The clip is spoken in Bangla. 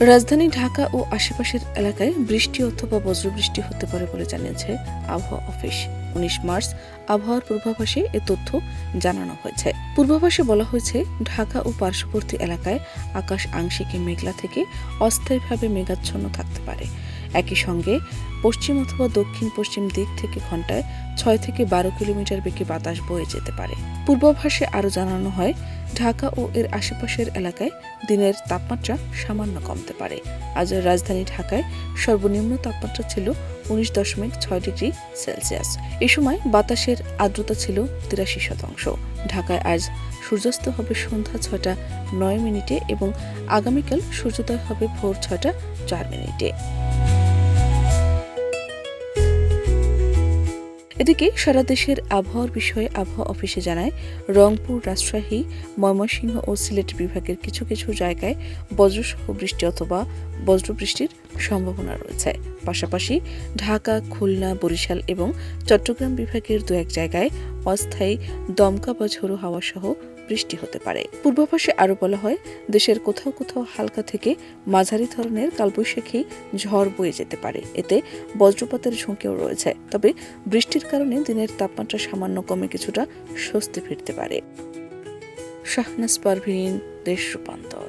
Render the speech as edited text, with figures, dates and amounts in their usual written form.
রাজধানী ঢাকা ও আশেপাশের এলাকায় বৃষ্টি অথবা বজ্রবৃষ্টি হতে পারে বলে জানিয়েছে আবহাওয়া অফিস। ১৯ মার্চ আবহাওয়ার পূর্বাভাসে এ তথ্য জানানো হয়েছে। পূর্বাভাসে বলা হয়েছে, ঢাকা ও পার্শ্ববর্তী এলাকায় আকাশ আংশিক মেঘলা থেকে অস্থায়ীভাবে মেঘাচ্ছন্ন থাকতে পারে। একই সঙ্গে পশ্চিম অথবা দক্ষিণ পশ্চিম দিক থেকে ঘন্টায় ৬ থেকে ১২ কিলোমিটার বেগে বাতাস বয়ে যেতে পারে। পূর্বাভাসে আরও জানানো হয়, ঢাকা ও এর আশেপাশের এলাকায় দিনের তাপমাত্রা সামান্য কমতে পারে। আজ রাজধানী ঢাকায় সর্বনিম্ন তাপমাত্রা ছিল ১৯.৬ ডিগ্রি সেলসিয়াস। এ সময় বাতাসের আর্দ্রতা ছিল ৮৩%। ঢাকায় আজ সূর্যাস্ত হবে সন্ধ্যা ৬টা ৯ মিনিটে এবং আগামীকাল সূর্যোদয় হবে ভোর ৬টা ৪ মিনিটে। এদিকে সারা দেশের আবহাওয়ার বিষয়ে আবহাওয়া অফিসে জানায়, রংপুর, রাজশাহী, ময়মনসিংহ ও সিলেট বিভাগের কিছু কিছু জায়গায় বজ্রসহ বৃষ্টি অথবা বজ্রবৃষ্টির সম্ভাবনা রয়েছে। পাশাপাশি ঢাকা, খুলনা, বরিশাল এবং চট্টগ্রাম বিভাগের দু-এক জায়গায় অস্থায়ী দমকা বা ঝোড়ো হাওয়া সহ বৃষ্টি হতে পারে। পূর্বাভাসে আরও বলা হয়, দেশের কোথাও কোথাও হালকা থেকে মাঝারি ধরনের কালবৈশাখী ঝড় বয়ে যেতে পারে। এতে বজ্রপাতের ঝুঁকিও রয়েছে। তবে বৃষ্টির কারণে দিনের তাপমাত্রা সামান্য কমে কিছুটা স্বস্তি ফিরতে পারে। শাহনাজ পারভীন, দেশ রূপান্তর।